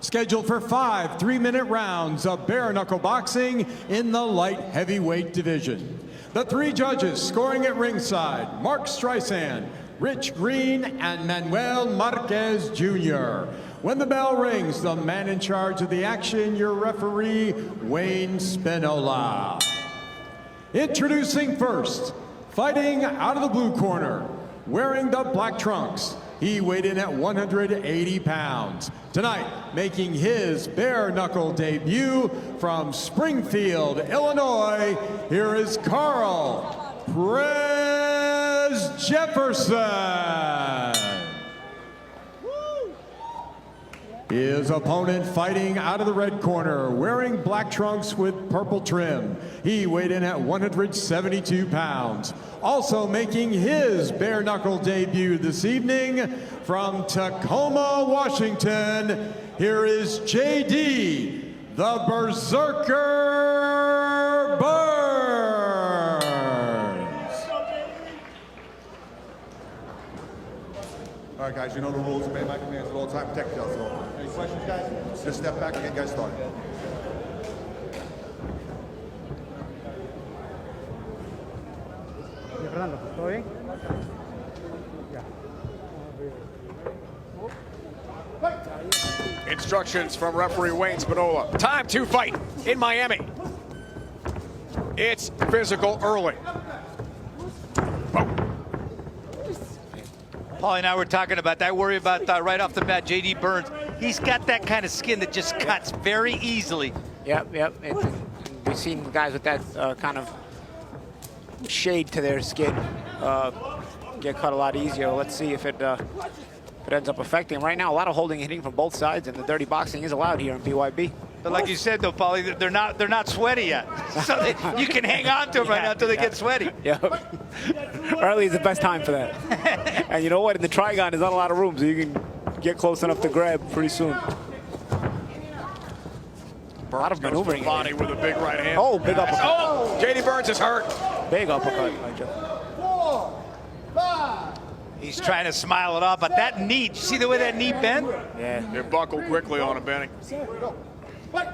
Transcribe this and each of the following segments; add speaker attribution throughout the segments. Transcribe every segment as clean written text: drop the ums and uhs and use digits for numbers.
Speaker 1: Scheduled for 5 3-minute rounds of bare knuckle boxing in the light heavyweight division. The 3 judges scoring at ringside: Mark Streisand, Rich Green, and Manuel Marquez Jr. When the bell rings, the man in charge of the action, your referee, Wayne Spinola. Introducing first, fighting out of the blue corner, wearing the black trunks. He weighed in at 180 pounds. Tonight, making his bare knuckle debut from Springfield, Illinois, here is Carl Prez Jefferson. His opponent fighting out of the red corner, wearing black trunks with purple trim. He weighed in at 172 pounds. Also making his bare knuckle debut this evening from Tacoma, Washington, here is JD, the Berserker Burns.
Speaker 2: All right, guys, you know the rules. Obey my commands at all time. Protect yourself. Any questions, guys? Just step back and get guys started.
Speaker 3: Fernando, ¿todo bien?
Speaker 4: Instructions from referee Wayne Spinola. Time to fight in Miami. It's physical early.
Speaker 5: Paulie and I were talking about that. I worry about right off the bat, JD Burns. He's got that kind of skin that just cuts very easily.
Speaker 6: Yep. We've seen guys with that kind of shade to their skin get cut a lot easier. Let's see if it ends up affecting him. Right now, a lot of holding and hitting from both sides, and the dirty boxing is allowed here in BYB.
Speaker 5: But like you said, though, Paulie, they're not sweaty yet. So you can hang on to them right now until they get sweaty.
Speaker 6: Yeah. Early is the best time for that. And you know what? In the trigon, there's not a lot of room, so you can get close enough to grab pretty soon. A lot of maneuvering.
Speaker 4: Body with a big right hand.
Speaker 6: Oh, big uppercut.
Speaker 4: Oh, JD Burns is hurt.
Speaker 6: Big uppercut.
Speaker 5: He's trying to smile it off, but that knee, you see the way that knee bent?
Speaker 6: Yeah.
Speaker 4: It buckled quickly on him, Benny.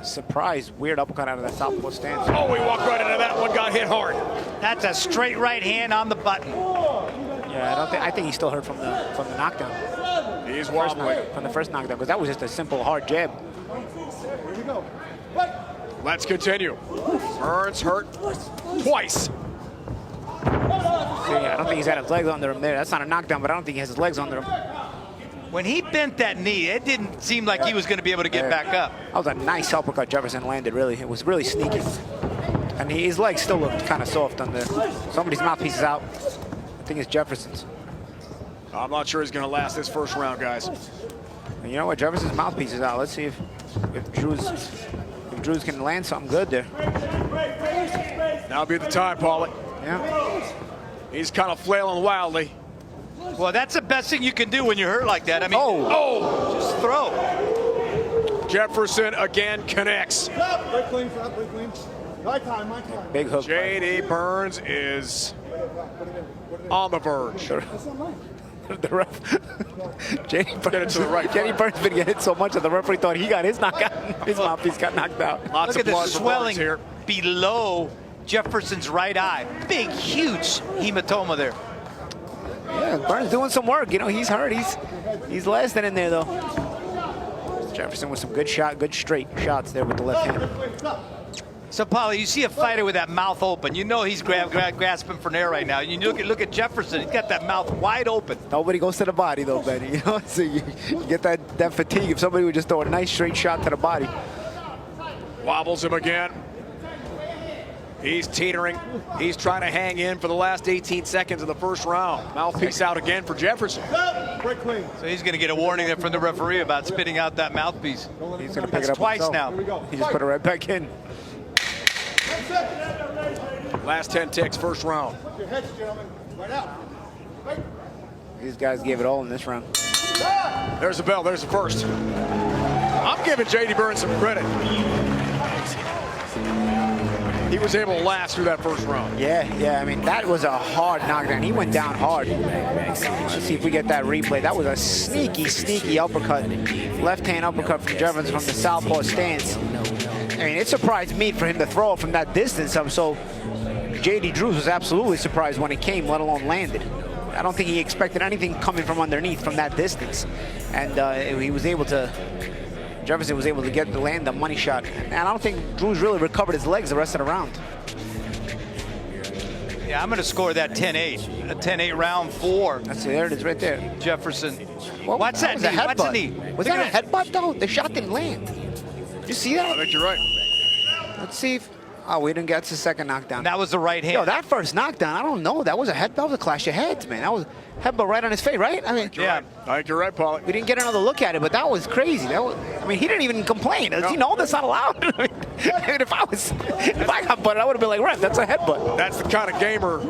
Speaker 6: Surprise, weird uppercut out of that southpaw stance.
Speaker 4: Oh, he walked right into that one, got hit hard.
Speaker 5: That's a straight right hand on the button.
Speaker 6: Yeah, I think he's still hurt from the knockdown.
Speaker 4: He's wobbling.
Speaker 6: From the first knockdown, because that was just a simple hard jab.
Speaker 4: Let's continue. Burns hurt twice.
Speaker 6: See, I don't think he's had his legs under him there. That's not a knockdown, but I don't think he has his legs under him.
Speaker 5: When he bent that knee, it didn't seem like he was going to be able to get back up.
Speaker 6: That was a nice uppercut Jefferson landed, really. It was really sneaky. And his legs still looked kind of soft on there. Somebody's mouthpiece is out. I think it's Jefferson's.
Speaker 4: I'm not sure he's going to last this first round, guys.
Speaker 6: And you know what? Jefferson's mouthpiece is out. Let's see if Drews can land something good there.
Speaker 4: Now be the time, Paulie.
Speaker 6: Yeah.
Speaker 4: He's kind of flailing wildly.
Speaker 5: Well, that's the best thing you can do when you're hurt like that. I mean, just throw.
Speaker 4: Jefferson again connects.
Speaker 2: Break clean, break clean. My time.
Speaker 6: Big hook.
Speaker 4: JD Burns is on the verge.
Speaker 6: The ref. JD Burns,
Speaker 4: Get it to the right.
Speaker 6: JD Burns been getting hit so much that the referee thought he got his knockout. His mouthpiece got knocked out.
Speaker 4: Lots
Speaker 5: Look
Speaker 4: of
Speaker 5: at
Speaker 4: blood
Speaker 5: the
Speaker 4: for
Speaker 5: swelling
Speaker 4: Burns here.
Speaker 5: below Jefferson's right eye. Big, huge hematoma there.
Speaker 6: Yeah, Burns doing some work. You know, he's hurt. He's lasting in there, though. Jefferson with some good straight shots there with the left hand.
Speaker 5: So, Paulie, you see a fighter with that mouth open. You know he's grasping for air right now. You look at Jefferson. He's got that mouth wide open.
Speaker 6: Nobody goes to the body, though, Benny. You know, so you get that fatigue if somebody would just throw a nice straight shot to the body.
Speaker 4: Wobbles him again. He's teetering. He's trying to hang in for the last 18 seconds of the first round. Mouthpiece out again for Jefferson.
Speaker 2: Break clean.
Speaker 5: So he's going to get a warning there from the referee about spitting out that mouthpiece.
Speaker 6: He's going to pick it up
Speaker 5: twice
Speaker 6: himself.
Speaker 5: now.
Speaker 6: He just put it right back in.
Speaker 4: Last 10 ticks, first round.
Speaker 2: Your heads, gentlemen. Right out.
Speaker 6: These guys gave it all in this round.
Speaker 4: There's the bell. There's the first. I'm giving JD Burns some credit. he was able to last through that first round.
Speaker 6: Yeah, I mean, that was a hard knockdown. He went down hard. Let's see if we get that replay. That was a sneaky uppercut. Left-hand uppercut from Jefferson from the southpaw stance. I mean, it surprised me for him to throw it from that distance. So J.D. Drews was absolutely surprised when it came, let alone landed. I don't think he expected anything coming from underneath from that distance. And he was able to, Jefferson was able to get the land, the money shot. And I don't think Drews really recovered his legs the rest of the round.
Speaker 5: Yeah, I'm going to score that 10-8. A 10-8 round 4.
Speaker 6: That's it, there it is right there.
Speaker 5: Jefferson.
Speaker 6: Well,
Speaker 5: What's that knee? What's the knee?
Speaker 6: Was that a headbutt though? The shot didn't land. You see that?
Speaker 4: I think you're right.
Speaker 6: Let's see if, oh, we didn't get to the second knockdown.
Speaker 5: That was the right hand.
Speaker 6: Yo, that first knockdown, I don't know. That was a clash of heads, man. That was headbutt right on his face, right? I mean,
Speaker 4: Yeah, I think you're right, Paulie.
Speaker 6: we didn't get another look at it, but that was crazy. I mean, he didn't even complain. Does he know that's not allowed? I mean, if I got butted, I would have been like, ref, that's a headbutt.
Speaker 4: That's the kind of gamer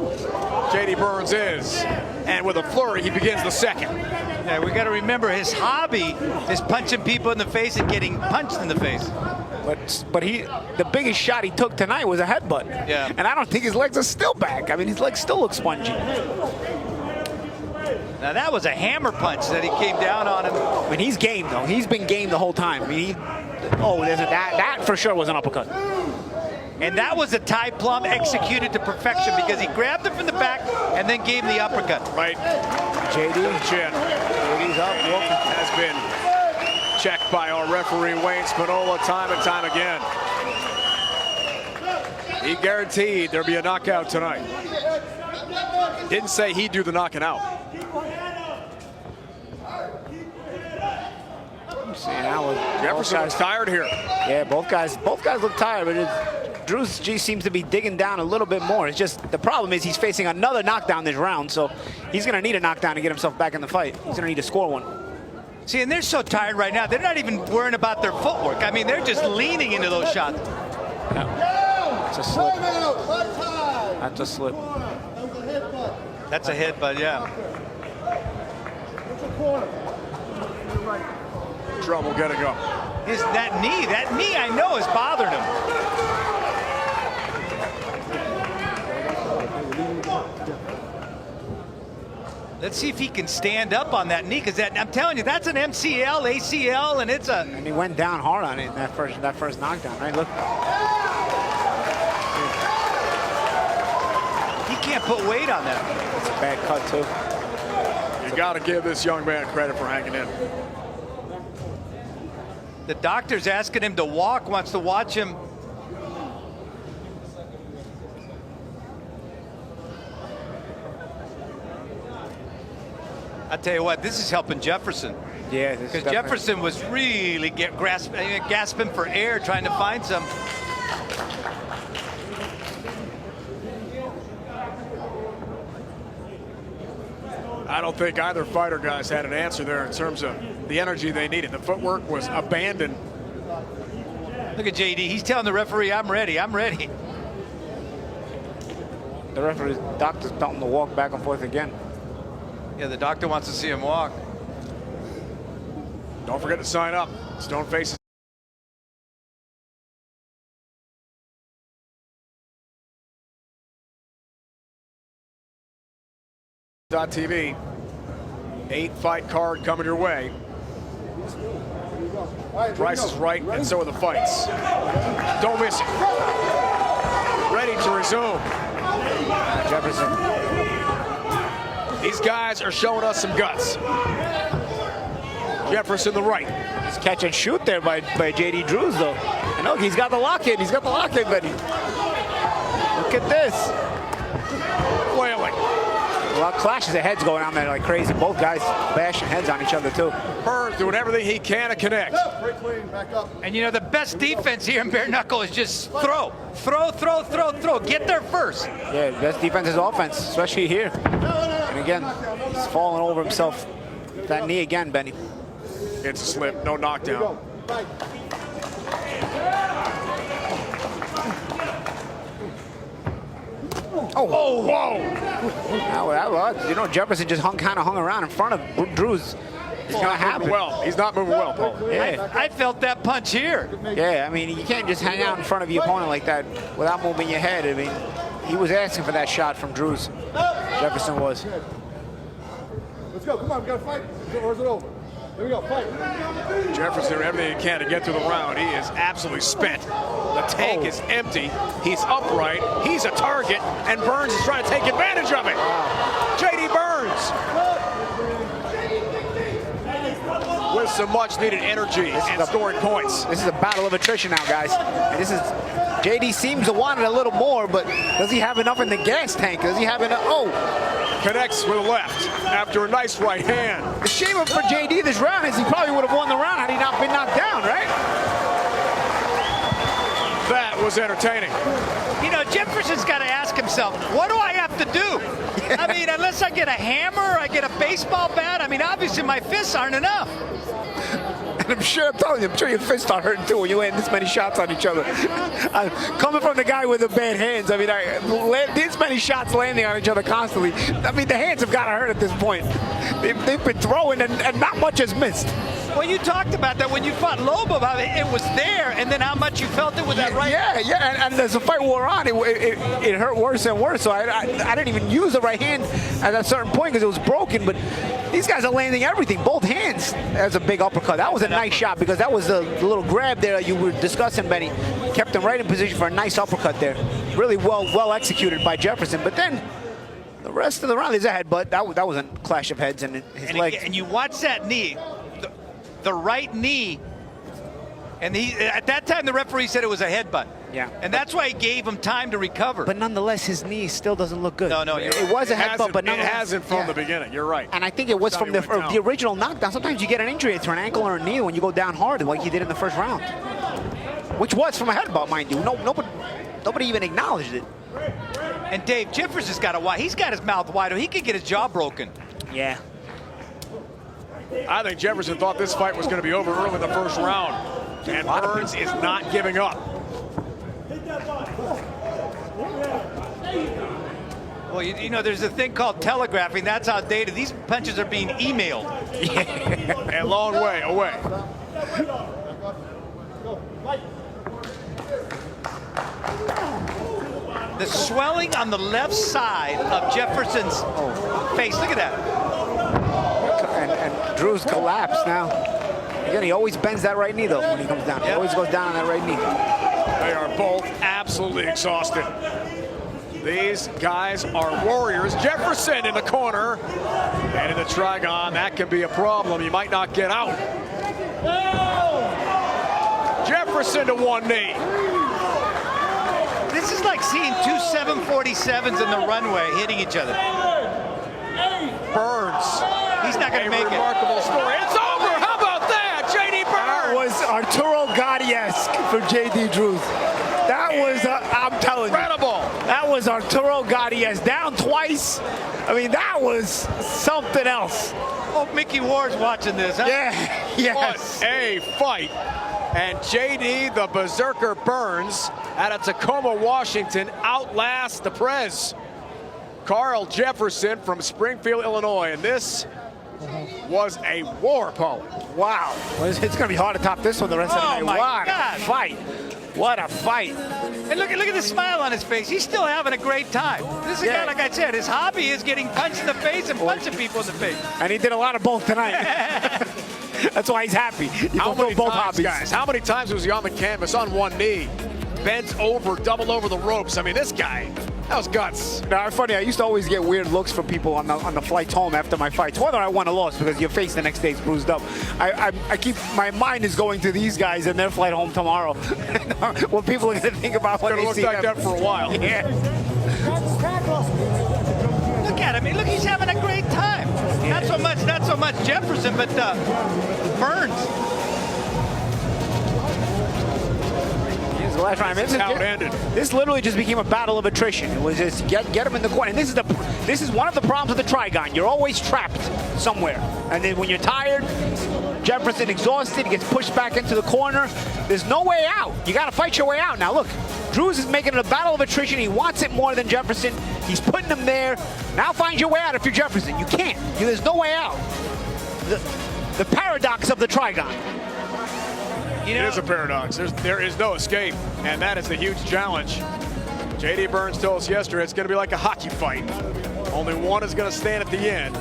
Speaker 4: J.D. Burns is. And with a flurry, he begins the second.
Speaker 5: Yeah, we got to remember his hobby is punching people in the face and getting punched in the face.
Speaker 6: But the biggest shot he took tonight was a headbutt.
Speaker 5: Yeah.
Speaker 6: And I don't think his legs are still back. I mean, his legs still look spongy.
Speaker 5: Now that was a hammer punch that he came down on him.
Speaker 6: I mean, he's game though. He's been game the whole time. I mean, that for sure was an uppercut.
Speaker 5: And that was a tie plum executed to perfection because he grabbed him from the back and then gave him the uppercut.
Speaker 4: Right.
Speaker 6: JD.
Speaker 4: Chin
Speaker 6: JD's up.
Speaker 4: has been checked by our referee, Wayne Spinola, time and time again. He guaranteed there'd be a knockout tonight. Didn't say he'd do the knocking out. Jefferson was tired here.
Speaker 6: Yeah, both guys look tired, but Drews G seems to be digging down a little bit more. It's just the problem is he's facing another knockdown this round, so he's going to need a knockdown to get himself back in the fight. He's going to need to score one.
Speaker 5: See, and they're so tired right now, they're not even worrying about their footwork. I mean, they're just leaning into those shots.
Speaker 6: It's a slip. That's a slip.
Speaker 5: That's a headbutt, yeah.
Speaker 4: Trouble getting up.
Speaker 5: That knee I know is bothering him. Let's see if he can stand up on that knee, because I'm telling you, that's an MCL, ACL, and it's a...
Speaker 6: And he went down hard on it in that first knockdown, right? Look.
Speaker 5: He can't put weight on that.
Speaker 6: That's a bad cut, too.
Speaker 4: You got to give this young man credit for hanging in.
Speaker 5: The doctor's asking him to walk, wants to watch him. I tell you what, this is helping Jefferson.
Speaker 6: Yeah,
Speaker 5: because Jefferson was really gasping for air, trying to find some.
Speaker 4: I don't think either fighter, guys, had an answer there in terms of the energy they needed. The footwork was abandoned.
Speaker 5: Look at JD. He's telling the referee, I'm ready. I'm ready.
Speaker 6: The referee, doctor's telling him to walk back and forth again.
Speaker 5: Yeah, the doctor wants to see him walk.
Speaker 4: Don't forget to sign up. Stone Faces. TV. 8-fight card coming your way. Price is right, and so are the fights. Don't miss it. Ready to resume.
Speaker 6: Jefferson.
Speaker 4: These guys are showing us some guts. Jefferson the right.
Speaker 6: It's catch and shoot there by J.D. Drews, though. And look, he's got the lock in. He's got the lock in, buddy. Look at this.
Speaker 4: Flailing.
Speaker 6: A lot of clashes of heads going on there like crazy. Both guys bashing heads on each other, too.
Speaker 4: Burns doing everything he can to connect.
Speaker 5: And you know, the best defense here in bare knuckle is just throw. Throw, throw, throw, throw. Get there first.
Speaker 6: Yeah, the best defense is offense, especially here. And again, he's falling over himself. That knee again, Benny.
Speaker 4: It's a slip, no knockdown.
Speaker 6: Oh, whoa. You know, Jefferson just kind of hung around in front of Drews. It's gonna happen.
Speaker 4: Well, he's not moving well, Paul.
Speaker 6: Yeah.
Speaker 5: I felt that punch here.
Speaker 6: Yeah, I mean, you can't just hang out in front of your opponent like that without moving your head. I mean, he was asking for that shot from Drews. Jefferson was.
Speaker 2: Let's go. Come on, we got to fight. Or is it over? Here we go. Fight.
Speaker 4: Jefferson doing everything he can to get through the round. He is absolutely spent. The tank is empty. He's upright. He's a target, and Burns is trying to take advantage of it. J.D. Burns with some much-needed energy and scoring points.
Speaker 6: This is a battle of attrition now, guys. And this is JD seems to want it a little more, but does he have enough in the gas tank? Does he have enough? Oh,
Speaker 4: Connects with the left after a nice right hand.
Speaker 6: the shame for JD this round is he probably would have won the round had he not been knocked down, right?
Speaker 4: That was entertaining.
Speaker 5: You know, Jefferson's got to ask himself, what do I have to do? I mean, unless I get a hammer, I get a baseball bat. I mean, obviously my fists aren't enough.
Speaker 6: And I'm telling you, I'm sure your fists start hurting too when you land this many shots on each other. Coming from the guy with the bad hands, I mean, this many shots landing on each other constantly. I mean, the hands have got to hurt at this point. They've been throwing and not much has missed.
Speaker 5: Well, you talked about that when you fought Lobo, how it was there, and then how much you felt it with that right.
Speaker 6: Yeah, and as the fight wore on, it hurt worse and worse. So I didn't even use the right hand at a certain point because it was broken. But these guys are landing everything, both hands. That's a big uppercut. That was a nice shot because that was the little grab there that you were discussing, Benny. Kept him right in position for a nice uppercut there. Really well executed by Jefferson. But then the rest of the round is a headbutt. That was a clash of heads and his legs.
Speaker 5: And you watch that knee, the right knee, and at that time the referee said it was a headbutt.
Speaker 6: Yeah.
Speaker 5: And that's why he gave him time to recover.
Speaker 6: But nonetheless, his knee still doesn't look good.
Speaker 5: No,
Speaker 6: it was a headbutt, but nonetheless.
Speaker 4: It hasn't from the beginning. You're right.
Speaker 6: And I think it was from the original knockdown. Sometimes you get an injury to an ankle or a knee when you go down hard, like he did in the first round, which was from a headbutt, mind you. Nobody even acknowledged it.
Speaker 5: And Dave, Jefferson's got he's got his mouth wide open. He could get his jaw broken.
Speaker 6: Yeah.
Speaker 4: I think Jefferson thought this fight was going to be over early in the first round. And Burns is not giving up.
Speaker 5: Well, you know, there's a thing called telegraphing. That's outdated. These punches are being emailed.
Speaker 4: A long way away.
Speaker 5: The swelling on the left side of Jefferson's face. Look at that.
Speaker 6: And Drew's collapsed now. Again, he always bends that right knee, though, when he comes down. He always goes down on that right knee.
Speaker 4: They are both absolutely exhausted. These guys are warriors. Jefferson in the corner. And in the trigon, that can be a problem. You might not get out. Jefferson to one knee.
Speaker 5: This is like seeing two 747s in the runway hitting each other.
Speaker 4: Burns.
Speaker 5: He's not going to make it.
Speaker 4: Remarkable story. It's over. How about that? J.D. Burns.
Speaker 6: That was Arturo Gatti-esque for J.D. Drews. That was, I'm telling you.
Speaker 4: Incredible.
Speaker 6: That was Arturo Gatti-esque. Down twice. I mean, that was something else.
Speaker 5: Oh, Mickey Ward's watching this, huh?
Speaker 6: Yeah, yes.
Speaker 4: What a fight. And J.D. the Berserker Burns out of Tacoma, Washington outlasts the Prez. Carl Jefferson from Springfield, Illinois. And this was a war, Paul.
Speaker 6: Wow. Well, it's going to be hard to top this one the rest of the night.
Speaker 5: Oh, my
Speaker 6: What
Speaker 5: God.
Speaker 6: a fight. What a fight.
Speaker 5: And look at the smile on his face. He's still having a great time. This is a guy, like I said, his hobby is getting punched in the face and punching people in the face.
Speaker 6: And he did a lot of both tonight. That's why he's happy. He
Speaker 4: How many
Speaker 6: both
Speaker 4: times,
Speaker 6: hobbies.
Speaker 4: guys? How many times was he on the canvas on one knee, bent over, double over the ropes? I mean, this guy, that was guts.
Speaker 6: Now, it's funny, I used to always get weird looks from people on the flights home after my fights, whether I won or lost, because your face the next day is bruised up. I keep, my mind is going to these guys and their flight home tomorrow. What people are going to think about when they
Speaker 4: Looked
Speaker 6: see
Speaker 4: like
Speaker 6: them.
Speaker 4: that for a while.
Speaker 6: Yeah.
Speaker 5: Look at him. Look, he's having a great time. Not so much Jefferson, but Burns.
Speaker 6: Here's the last round.
Speaker 4: This is how it ended.
Speaker 6: This literally just became a battle of attrition. It was just get him in the corner. And this is one of the problems with the trigon. You're always trapped somewhere. And then when you're tired, Jefferson exhausted, he gets pushed back into the corner. There's no way out. You got to fight your way out. Now look, Drews is making it a battle of attrition. He wants it more than Jefferson. He's putting him there. Now find your way out if you're Jefferson. You can't. There's no way out. The paradox of the Trigon.
Speaker 5: You know,
Speaker 4: It is a paradox. There is no escape, and that is the huge challenge. J.D. Burns told us yesterday it's going to be like a hockey fight. Only one is going to stand at the end.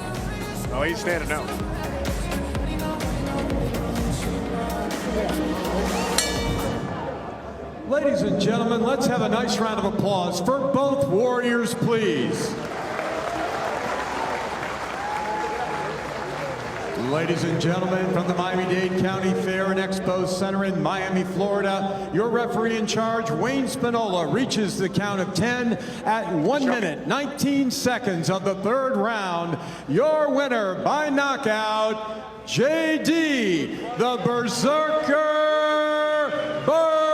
Speaker 4: Oh, he's standing now.
Speaker 1: Ladies and gentlemen, let's have a nice round of applause for both warriors, please. Ladies and gentlemen, from the Miami-Dade County Fair and Expo Center in Miami, Florida, your referee in charge, Wayne Spinola, reaches the count of 10 at 1 minute, 19 seconds of the third round. Your winner by knockout, J.D. the Berserker Burns.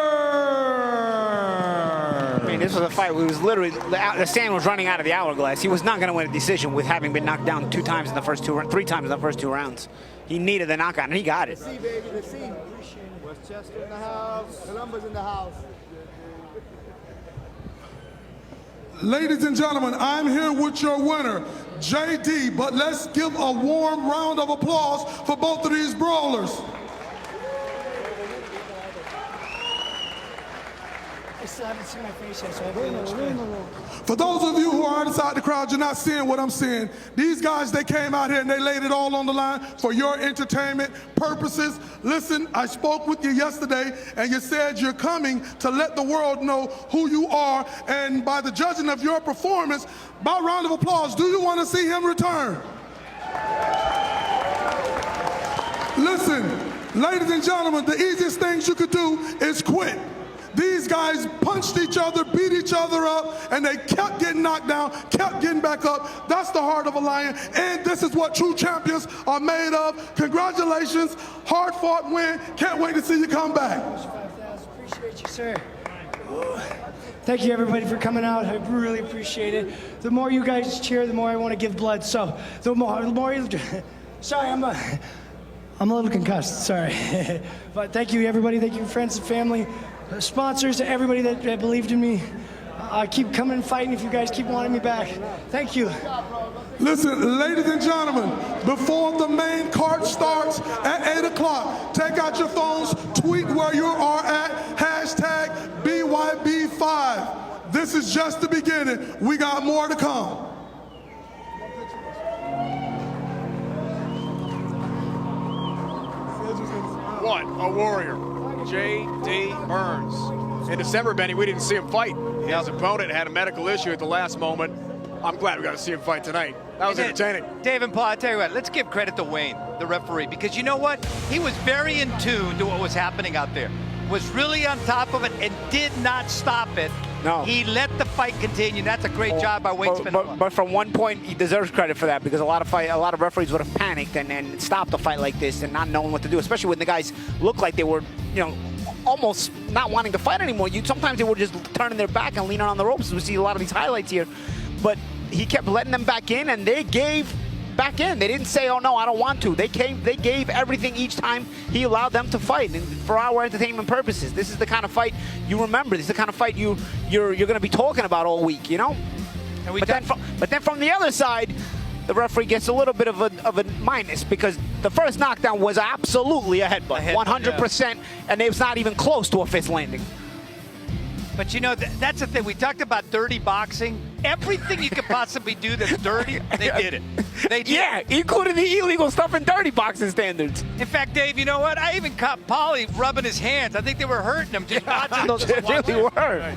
Speaker 6: I mean, this was a fight where it was literally, the sand was running out of the hourglass. He was not going to win a decision with having been knocked down 3 times in the first 2 rounds. He needed the knockout, and he got it.
Speaker 3: Let's see, baby, let's see. Westchester in the house. Columbus in the house.
Speaker 7: Ladies and gentlemen, I'm here with your winner, JD, but let's give a warm round of applause for both of these brawlers.
Speaker 3: I still haven't seen my face yet, so I pretty much win.
Speaker 7: For those of you who are outside the crowd, you're not seeing what I'm seeing. These guys, they came out here and they laid it all on the line for your entertainment purposes. Listen, I spoke with you yesterday and you said you're coming to let the world know who you are, and by the judging of your performance, by round of applause, do you want to see him return? Listen, ladies and gentlemen, the easiest things you could do is quit. These guys punched each other, beat each other up, and they kept getting knocked down, kept getting back up. That's the heart of a lion, and this is what true champions are made of. Congratulations, hard-fought win. Can't wait to see you come back.
Speaker 3: Appreciate you, sir. Thank you, everybody, for coming out. I really appreciate it. The more you guys cheer, the more I want to give blood. So the more you... Sorry, I'm a little concussed, sorry. But thank you, everybody. Thank you, friends and family. Sponsors, everybody that believed in me. I keep coming and fighting if you guys keep wanting me back. Thank you.
Speaker 7: Listen, ladies and gentlemen, before the main card starts at 8 o'clock, take out your phones, tweet where you are at, hashtag BYB5. This is just the beginning. We got more to come.
Speaker 4: What a warrior. J.D. Burns. In December, Benny, we didn't see him fight. His opponent had a medical issue at the last moment. I'm glad we got to see him fight tonight. That was entertaining.
Speaker 5: Dave and Paul, I tell you what, let's give credit to Wayne, the referee, because you know what? He was very in tune to what was happening out there. Was really on top of it and did not stop it.
Speaker 6: No.
Speaker 5: He let the fight continue. That's a great job by Wayne Spinola.
Speaker 6: But from one point, he deserves credit for that, because a lot of referees would have panicked and stopped a fight like this and not knowing what to do, especially when the guys looked like they were, almost not wanting to fight anymore. Sometimes they were just turning their back and leaning on the ropes. We see a lot of these highlights here. But he kept letting them back in, and they gave back in. They didn't say, oh, no, I don't want to. They gave everything each time he allowed them to fight, and for our entertainment purposes. This is the kind of fight you remember. This is the kind of fight you're going to be talking about all week, And but then from the other side, the referee gets a little bit of a minus, because the first knockdown was absolutely a headbutt, 100%, and it was not even close to a fist landing.
Speaker 5: But that's the thing. We talked about dirty boxing. Everything you could possibly do that's dirty, they did it. They did.
Speaker 6: Yeah, including the illegal stuff in dirty boxing standards.
Speaker 5: In fact, Dave, you know what? I even caught Paulie rubbing his hands. I think they were hurting him just watching those.
Speaker 6: They really were.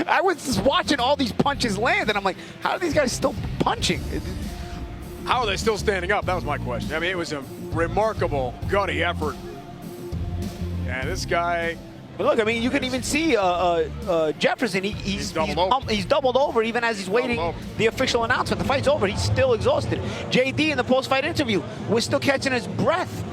Speaker 6: I was just watching all these punches land, and I'm like, how are these guys still punching?
Speaker 4: How are they still standing up? That was my question. I mean, it was a remarkable, gutty effort. And this guy...
Speaker 6: But look, I mean, you can even see Jefferson. He's doubled over even as he's waiting the official announcement. The fight's over. He's still exhausted. JD in the post-fight interview was still catching his breath